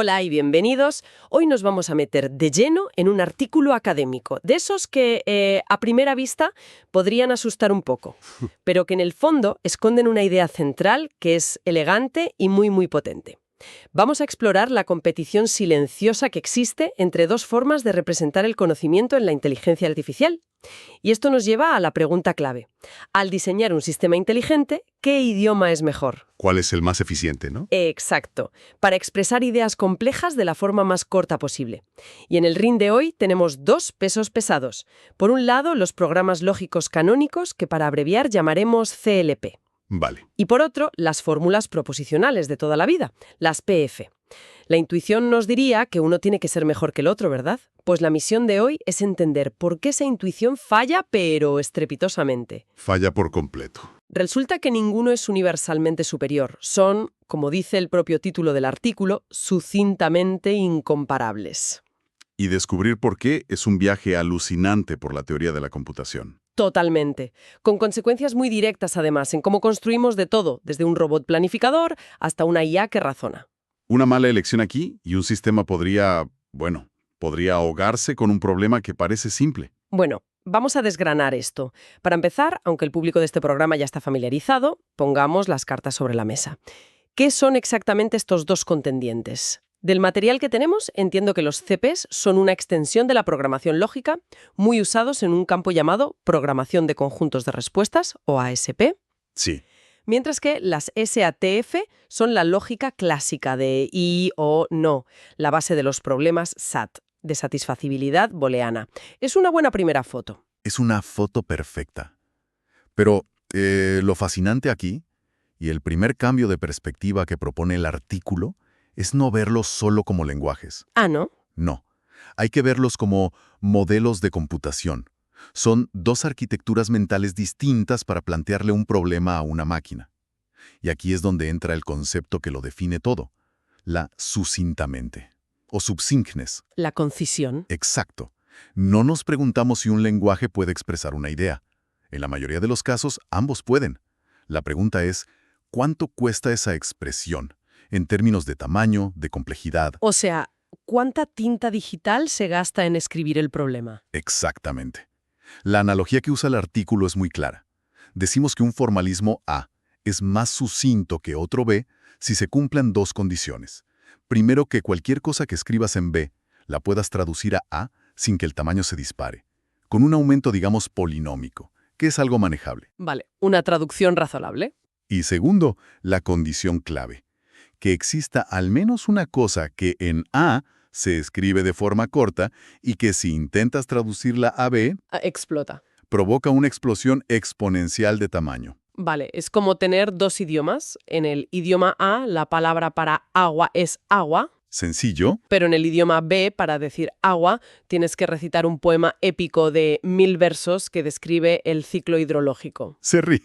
Hola y bienvenidos. Hoy nos vamos a meter de lleno en un artículo académico, de esos que a primera vista podrían asustar un poco, pero que en el fondo esconden una idea central que es elegante y muy potente. Vamos a explorar la competición silenciosa que existe entre dos formas de representar el conocimiento en la inteligencia artificial. Y esto nos lleva a la pregunta clave. Al diseñar un sistema inteligente, ¿qué idioma es mejor? ¿Cuál es el más eficiente, no? Exacto, para expresar ideas complejas de la forma más corta posible. Y en el RIN de hoy tenemos dos pesos pesados. Por un lado, los programas lógicos canónicos, que para abreviar llamaremos CLP. Vale. Y por otro, las fórmulas proposicionales de toda la vida, las PF. La intuición nos diría que uno tiene que ser mejor que el otro, ¿verdad? Pues la misión de hoy es entender por qué esa intuición falla, pero estrepitosamente. Falla por completo. Resulta que ninguno es universalmente superior. Son, como dice el propio título del artículo, sucintamente incomparables. Y descubrir por qué es un viaje alucinante por la teoría de la computación. Totalmente. Con consecuencias muy directas, además, en cómo construimos de todo, desde un robot planificador hasta una IA que razona. Una mala elección aquí y un sistema podría ahogarse con un problema que parece simple. Bueno, vamos a desgranar esto. Para empezar, aunque el público de este programa ya está familiarizado, pongamos las cartas sobre la mesa. ¿Qué son exactamente estos dos contendientes? Del material que tenemos, entiendo que los CPs son una extensión de la programación lógica, muy usados en un campo llamado programación de conjuntos de respuestas, o ASP. Sí. Mientras que las SATF son la lógica clásica de y o no, la base de los problemas SAT, de satisfacibilidad booleana. Es una buena primera foto. Es una foto perfecta. Pero lo fascinante aquí, y el primer cambio de perspectiva que propone el artículo, es no verlos solo como lenguajes. Ah, ¿no? No. Hay que verlos como modelos de computación. Son dos arquitecturas mentales distintas para plantearle un problema a una máquina. Y aquí es donde entra el concepto que lo define todo, la sucintamente, o succinctness. La concisión. Exacto. No nos preguntamos si un lenguaje puede expresar una idea. En la mayoría de los casos, ambos pueden. La pregunta es, ¿cuánto cuesta esa expresión? En términos de tamaño, de complejidad. O sea, ¿cuánta tinta digital se gasta en escribir el problema? Exactamente. La analogía que usa el artículo es muy clara. Decimos que un formalismo A es más sucinto que otro B si se cumplen dos condiciones. Primero, que cualquier cosa que escribas en B la puedas traducir a A sin que el tamaño se dispare, con un aumento, digamos, polinómico, que es algo manejable. Vale, una traducción razonable. Y segundo, la condición clave, que exista al menos una cosa que en A se escribe de forma corta y que si intentas traducirla a B, Explota. provoca una explosión exponencial de tamaño. Vale, es como tener dos idiomas. En el idioma A, la palabra para agua es agua, ¿Sencillo? pero en el idioma B, para decir agua, tienes que recitar un poema épico de 1000 versos que describe el ciclo hidrológico. Se ríe.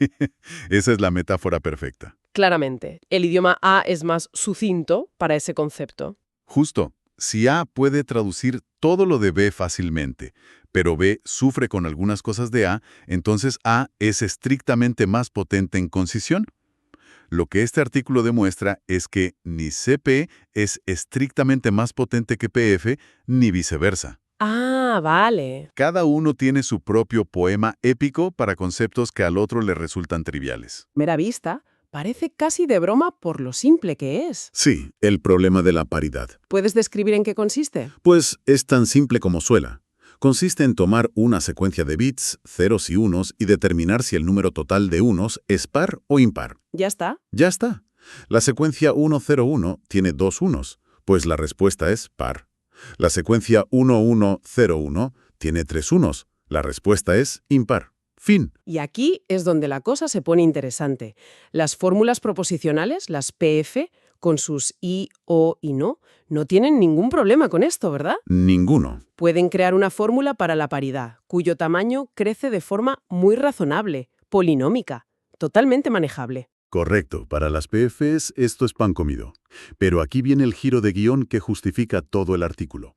Esa es la metáfora perfecta. Claramente, el idioma A es más sucinto para ese concepto. Justo. Si A puede traducir todo lo de B fácilmente, pero B sufre con algunas cosas de A, entonces A es estrictamente más potente en concisión. Lo que este artículo demuestra es que ni CP es estrictamente más potente que PF, ni viceversa. Ah, vale. Cada uno tiene su propio poema épico para conceptos que al otro le resultan triviales. Mera vista, parece casi de broma por lo simple que es. Sí, el problema de la paridad. ¿Puedes describir en qué consiste? Pues es tan simple como suena. Consiste en tomar una secuencia de bits, ceros y unos, y determinar si el número total de unos es par o impar. ¿Ya está? Ya está. La secuencia 101 tiene dos unos, pues la respuesta es par. La secuencia 1101 tiene tres unos, la respuesta es impar. Fin. Y aquí es donde la cosa se pone interesante. Las fórmulas proposicionales, las PF, con sus y, o y no tienen ningún problema con esto, ¿verdad? Ninguno. Pueden crear una fórmula para la paridad, cuyo tamaño crece de forma muy razonable, polinómica, totalmente manejable. Correcto, para las PFs esto es pan comido. Pero aquí viene el giro de guión que justifica todo el artículo.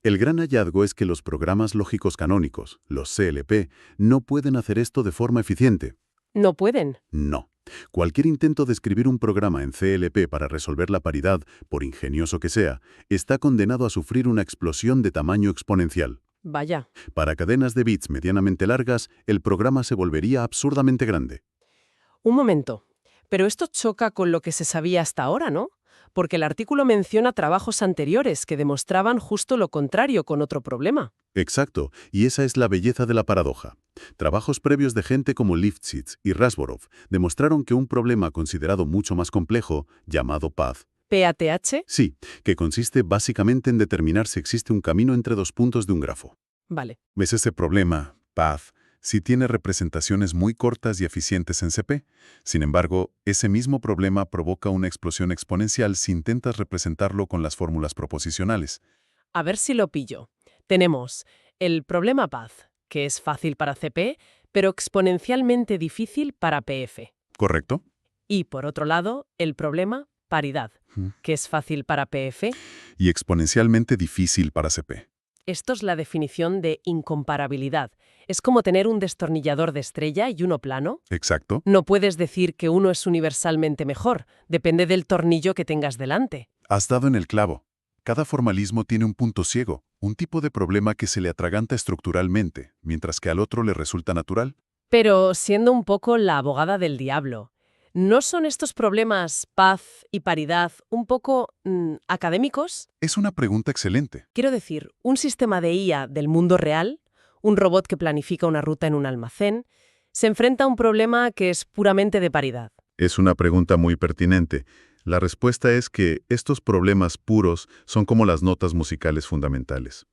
El gran hallazgo es que los programas lógicos canónicos, los CLP, no pueden hacer esto de forma eficiente. No pueden. No. Cualquier intento de escribir un programa en CLP para resolver la paridad, por ingenioso que sea, está condenado a sufrir una explosión de tamaño exponencial. Vaya. Para cadenas de bits medianamente largas, el programa se volvería absurdamente grande. Un momento. Pero esto choca con lo que se sabía hasta ahora, ¿no? Porque el artículo menciona trabajos anteriores que demostraban justo lo contrario con otro problema. Exacto, y esa es la belleza de la paradoja. Trabajos previos de gente como Lifshitz y Rasborov demostraron que un problema considerado mucho más complejo, llamado PATH, ¿PATH? sí, que consiste básicamente en determinar si existe un camino entre dos puntos de un grafo. Vale. ¿Ves ese problema, PATH? Si tiene representaciones muy cortas y eficientes en CP. Sin embargo, ese mismo problema provoca una explosión exponencial si intentas representarlo con las fórmulas proposicionales. A ver si lo pillo. Tenemos el problema PATH, que es fácil para CP, pero exponencialmente difícil para PF. ¿Correcto? Y, por otro lado, el problema paridad, que es fácil para PF. Y exponencialmente difícil para CP. Esto es la definición de incomparabilidad. Es como tener un destornillador de estrella y uno plano. Exacto. No puedes decir que uno es universalmente mejor. Depende del tornillo que tengas delante. Has dado en el clavo. Cada formalismo tiene un punto ciego, un tipo de problema que se le atraganta estructuralmente, mientras que al otro le resulta natural. Pero siendo un poco la abogada del diablo, ¿no son estos problemas, PATH y paridad, un poco académicos? Es una pregunta excelente. Quiero decir, un sistema de IA del mundo real, un robot que planifica una ruta en un almacén, se enfrenta a un problema que es puramente de paridad. Es una pregunta muy pertinente. La respuesta es que estos problemas puros son como las notas musicales fundamentales.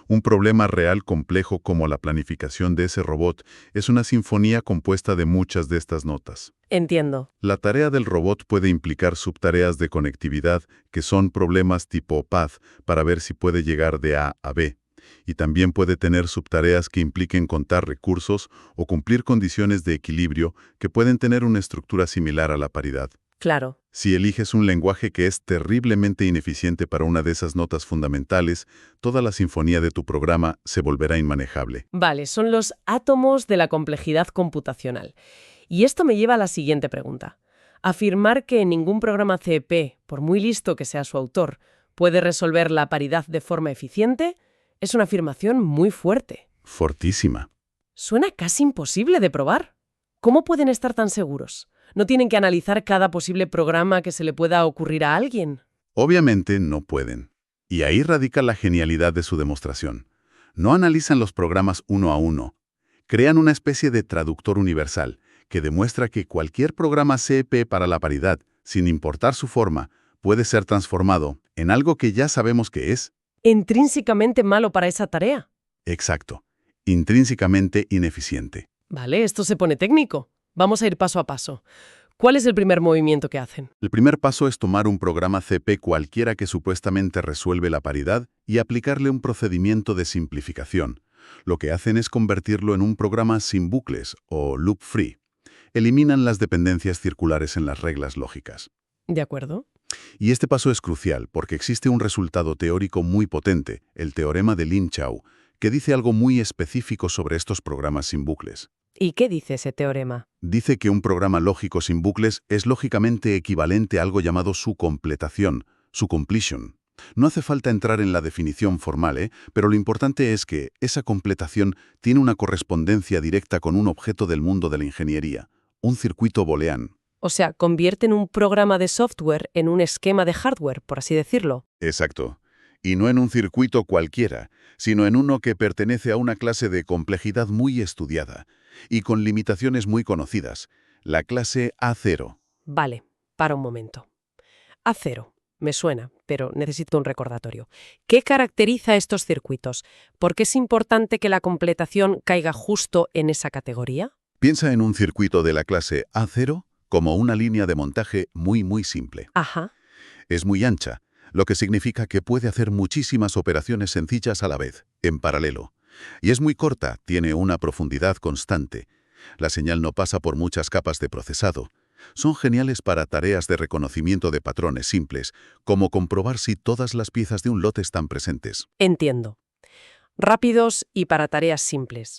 Un problema real complejo como la planificación de ese robot es una sinfonía compuesta de muchas de estas notas. Entiendo. La tarea del robot puede implicar subtareas de conectividad que son problemas tipo path para ver si puede llegar de A a B. Y también puede tener subtareas que impliquen contar recursos o cumplir condiciones de equilibrio que pueden tener una estructura similar a la paridad. Claro. Si eliges un lenguaje que es terriblemente ineficiente para una de esas notas fundamentales, toda la sinfonía de tu programa se volverá inmanejable. Vale, son los átomos de la complejidad computacional. Y esto me lleva a la siguiente pregunta. Afirmar que ningún programa CP, por muy listo que sea su autor, puede resolver la paridad de forma eficiente, es una afirmación muy fuerte. Fortísima. Suena casi imposible de probar. ¿Cómo pueden estar tan seguros? ¿No tienen que analizar cada posible programa que se le pueda ocurrir a alguien? Obviamente no pueden. Y ahí radica la genialidad de su demostración. No analizan los programas uno a uno. Crean una especie de traductor universal que demuestra que cualquier programa CP para la paridad, sin importar su forma, puede ser transformado en algo que ya sabemos que es. Intrínsecamente malo para esa tarea. Exacto. Intrínsecamente ineficiente. Vale, esto se pone técnico. Vamos a ir paso a paso. ¿Cuál es el primer movimiento que hacen? El primer paso es tomar un programa CP cualquiera que supuestamente resuelve la paridad y aplicarle un procedimiento de simplificación. Lo que hacen es convertirlo en un programa sin bucles o loop free. Eliminan las dependencias circulares en las reglas lógicas. ¿De acuerdo? Y este paso es crucial porque existe un resultado teórico muy potente, el teorema de Lin-Chao, que dice algo muy específico sobre estos programas sin bucles. ¿Y qué dice ese teorema? Dice que un programa lógico sin bucles es lógicamente equivalente a algo llamado su completación, su completion. No hace falta entrar en la definición formal, pero lo importante es que esa completación tiene una correspondencia directa con un objeto del mundo de la ingeniería, un circuito booleano. O sea, convierten un programa de software en un esquema de hardware, por así decirlo. Exacto. Y no en un circuito cualquiera, sino en uno que pertenece a una clase de complejidad muy estudiada y con limitaciones muy conocidas, la clase A0. Vale, para un momento. A0. Me suena, pero necesito un recordatorio. ¿Qué caracteriza estos circuitos? ¿Por qué es importante que la completación caiga justo en esa categoría? Piensa en un circuito de la clase A0 como una línea de montaje muy simple. Ajá. Es muy ancha, lo que significa que puede hacer muchísimas operaciones sencillas a la vez, en paralelo. Y es muy corta, tiene una profundidad constante. La señal no pasa por muchas capas de procesado. Son geniales para tareas de reconocimiento de patrones simples, como comprobar si todas las piezas de un lote están presentes. Entiendo. Rápidos y para tareas simples.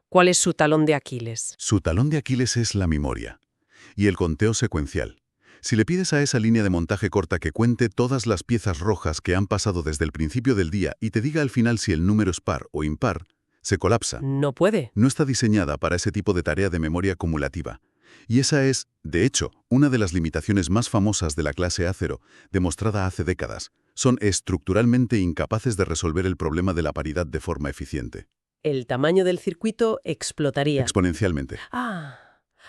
¿Cuál es su talón de Aquiles? Su talón de Aquiles es la memoria. Y el conteo secuencial. Si le pides a esa línea de montaje corta que cuente todas las piezas rojas que han pasado desde el principio del día y te diga al final si el número es par o impar, se colapsa. No puede. No está diseñada para ese tipo de tarea de memoria acumulativa. Y esa es, de hecho, una de las limitaciones más famosas de la clase A0, demostrada hace décadas. Son estructuralmente incapaces de resolver el problema de la paridad de forma eficiente. El tamaño del circuito explotaría. Exponencialmente.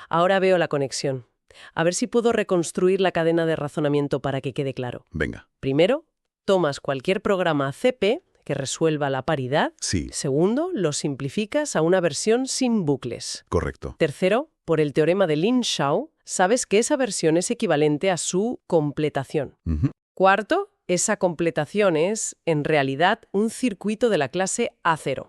Ahora veo la conexión. A ver si puedo reconstruir la cadena de razonamiento para que quede claro. Venga. Primero, tomas cualquier programa CP que resuelva la paridad. Sí, Segundo, lo simplificas a una versión sin bucles. correcto. Tercero, por el teorema de Lin-Shao, sabes que esa versión es equivalente a su completación. Ujú. Cuarto, esa completación es, en realidad, un circuito de la clase A0.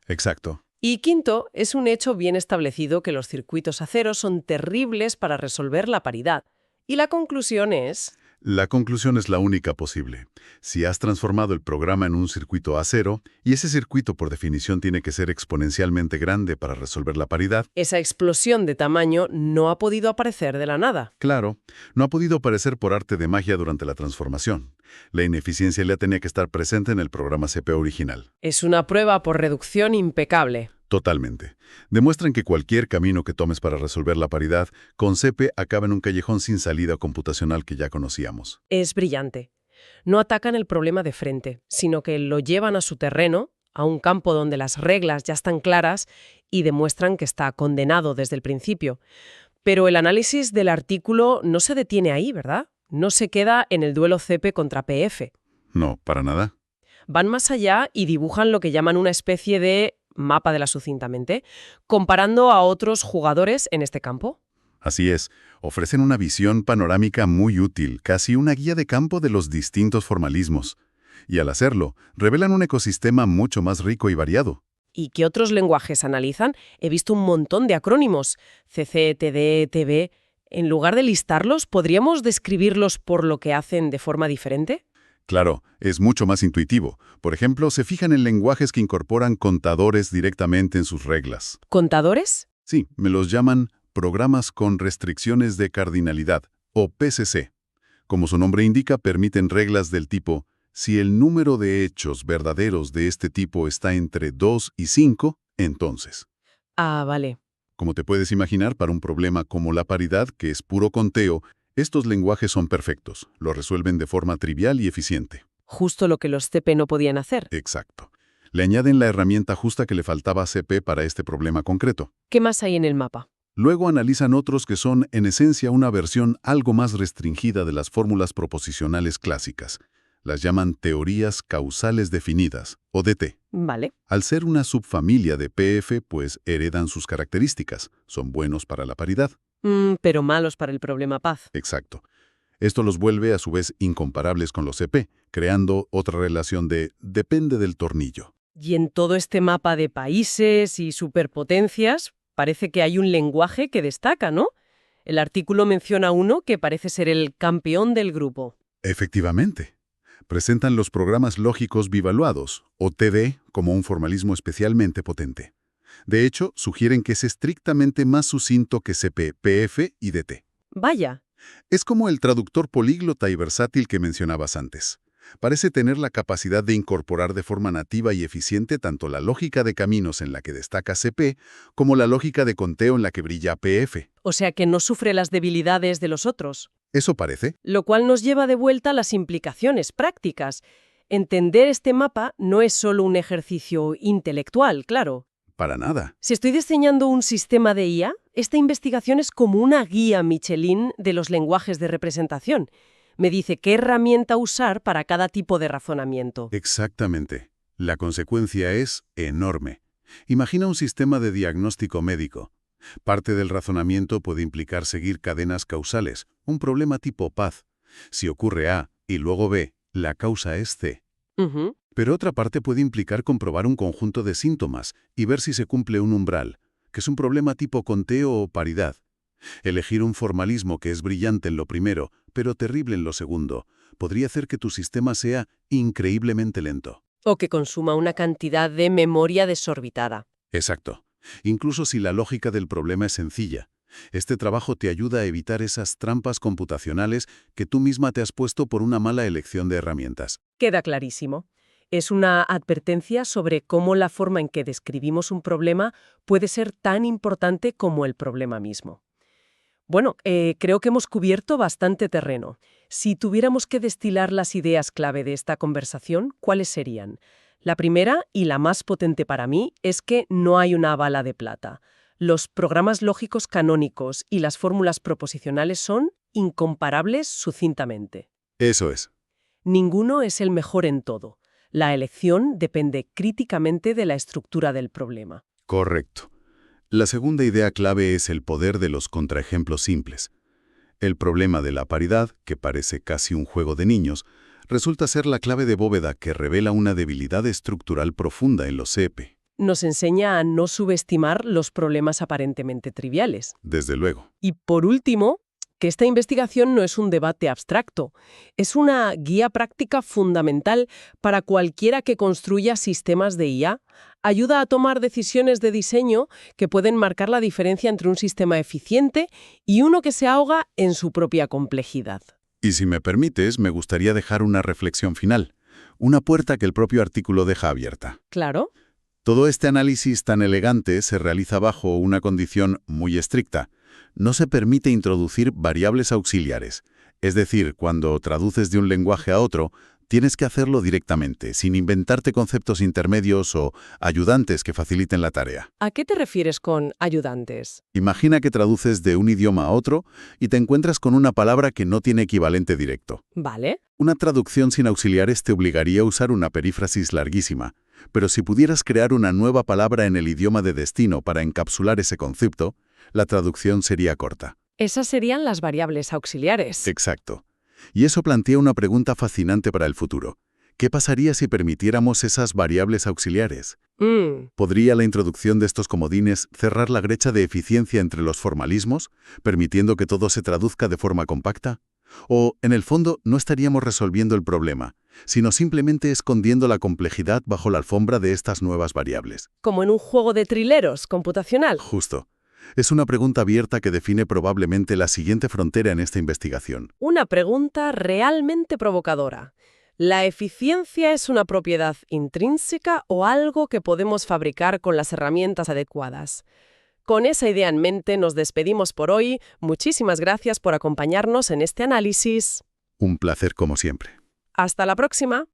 Exacto. Y quinto, es un hecho bien establecido que los circuitos A0 son terribles para resolver la paridad. Y la conclusión es... La conclusión es la única posible. Si has transformado el programa en un circuito A0, y ese circuito por definición tiene que ser exponencialmente grande para resolver la paridad, esa explosión de tamaño no ha podido aparecer de la nada. claro, no ha podido aparecer por arte de magia durante la transformación. La ineficiencia ya tenía que estar presente en el programa CP original. Es una prueba por reducción impecable. Totalmente. Demuestran que cualquier camino que tomes para resolver la paridad, con CP acaba en un callejón sin salida computacional que ya conocíamos. Es brillante. No atacan el problema de frente, sino que lo llevan a su terreno, a un campo donde las reglas ya están claras y demuestran que está condenado desde el principio. Pero el análisis del artículo no se detiene ahí, ¿verdad? No se queda en el duelo CP contra PF. No, para nada. Van más allá y dibujan lo que llaman una especie de mapa de la sucintamente, comparando a otros jugadores en este campo. Así es, ofrecen una visión panorámica muy útil, casi una guía de campo de los distintos formalismos. Y al hacerlo, revelan un ecosistema mucho más rico y variado. ¿Y qué otros lenguajes analizan? He visto un montón de acrónimos. CC, TD, TB. En lugar de listarlos, ¿podríamos describirlos por lo que hacen de forma diferente? Claro, es mucho más intuitivo. Por ejemplo, se fijan en lenguajes que incorporan contadores directamente en sus reglas. ¿Contadores? Sí, me los llaman programas con restricciones de cardinalidad, o PCC. Como su nombre indica, permiten reglas del tipo: si el número de hechos verdaderos de este tipo está entre 2 y 5, entonces. Vale. Como te puedes imaginar, para un problema como la paridad, que es puro conteo, estos lenguajes son perfectos. Lo resuelven de forma trivial y eficiente. Justo lo que los CP no podían hacer. Exacto. Le añaden la herramienta justa que le faltaba a CP para este problema concreto. ¿Qué más hay en el mapa? Luego analizan otros que son, en esencia, una versión algo más restringida de las fórmulas proposicionales clásicas. Las llaman teorías causales definidas, o DT. Vale. Al ser una subfamilia de PF, pues heredan sus características. Son buenos para la paridad. Pero malos para el problema paz. Exacto. Esto los vuelve a su vez incomparables con los CP, creando otra relación de depende del tornillo. Y en todo este mapa de países y superpotencias, parece que hay un lenguaje que destaca, ¿no? El artículo menciona uno que parece ser el campeón del grupo. Efectivamente. Presentan los programas lógicos bivaluados, o TD, como un formalismo especialmente potente. De hecho, sugieren que es estrictamente más sucinto que CP, PF y DT. Vaya. Es como el traductor políglota y versátil que mencionabas antes. Parece tener la capacidad de incorporar de forma nativa y eficiente tanto la lógica de caminos en la que destaca CP, como la lógica de conteo en la que brilla PF. O sea que no sufre las debilidades de los otros. ¿Eso parece? Lo cual nos lleva de vuelta a las implicaciones prácticas. Entender este mapa no es solo un ejercicio intelectual, claro. Para nada. Si estoy diseñando un sistema de IA, esta investigación es como una guía Michelin de los lenguajes de representación. Me dice qué herramienta usar para cada tipo de razonamiento. Exactamente. La consecuencia es enorme. Imagina un sistema de diagnóstico médico. Parte del razonamiento puede implicar seguir cadenas causales, un problema tipo paz. Si ocurre A y luego B, la causa es C. Pero otra parte puede implicar comprobar un conjunto de síntomas y ver si se cumple un umbral, que es un problema tipo conteo o paridad. Elegir un formalismo que es brillante en lo primero, pero terrible en lo segundo, podría hacer que tu sistema sea increíblemente lento. O que consuma una cantidad de memoria desorbitada. Exacto. Incluso si la lógica del problema es sencilla. Este trabajo te ayuda a evitar esas trampas computacionales que tú misma te has puesto por una mala elección de herramientas. Queda clarísimo. Es una advertencia sobre cómo la forma en que describimos un problema puede ser tan importante como el problema mismo. Bueno, creo que hemos cubierto bastante terreno. Si tuviéramos que destilar las ideas clave de esta conversación, ¿cuáles serían? La primera, y la más potente para mí, es que no hay una bala de plata. Los programas lógicos canónicos y las fórmulas proposicionales son incomparables sucintamente. Eso es. Ninguno es el mejor en todo. La elección depende críticamente de la estructura del problema. Correcto. La segunda idea clave es el poder de los contraejemplos simples. El problema de la paridad, que parece casi un juego de niños, resulta ser la clave de bóveda que revela una debilidad estructural profunda en los CEP. Nos enseña a no subestimar los problemas aparentemente triviales. Desde luego. Y por último, que esta investigación no es un debate abstracto, es una guía práctica fundamental para cualquiera que construya sistemas de IA. Ayuda a tomar decisiones de diseño que pueden marcar la diferencia entre un sistema eficiente y uno que se ahoga en su propia complejidad. Y si me permites, me gustaría dejar una reflexión final, una puerta que el propio artículo deja abierta. ¿Claro? Todo este análisis tan elegante se realiza bajo una condición muy estricta. No se permite introducir variables auxiliares. Es decir, cuando traduces de un lenguaje a otro, tienes que hacerlo directamente, sin inventarte conceptos intermedios o ayudantes que faciliten la tarea. ¿A qué te refieres con ayudantes? Imagina que traduces de un idioma a otro y te encuentras con una palabra que no tiene equivalente directo. Vale. Una traducción sin auxiliares te obligaría a usar una perífrasis larguísima, pero si pudieras crear una nueva palabra en el idioma de destino para encapsular ese concepto, la traducción sería corta. Esas serían las variables auxiliares. Exacto. Y eso plantea una pregunta fascinante para el futuro. ¿Qué pasaría si permitiéramos esas variables auxiliares? ¿Podría la introducción de estos comodines cerrar la brecha de eficiencia entre los formalismos, permitiendo que todo se traduzca de forma compacta? ¿O, en el fondo, no estaríamos resolviendo el problema, sino simplemente escondiendo la complejidad bajo la alfombra de estas nuevas variables? Como en un juego de trileros computacional. Justo. Es una pregunta abierta que define probablemente la siguiente frontera en esta investigación. Una pregunta realmente provocadora. ¿La eficiencia es una propiedad intrínseca o algo que podemos fabricar con las herramientas adecuadas? Con esa idea en mente nos despedimos por hoy. Muchísimas gracias por acompañarnos en este análisis. Un placer como siempre. Hasta la próxima.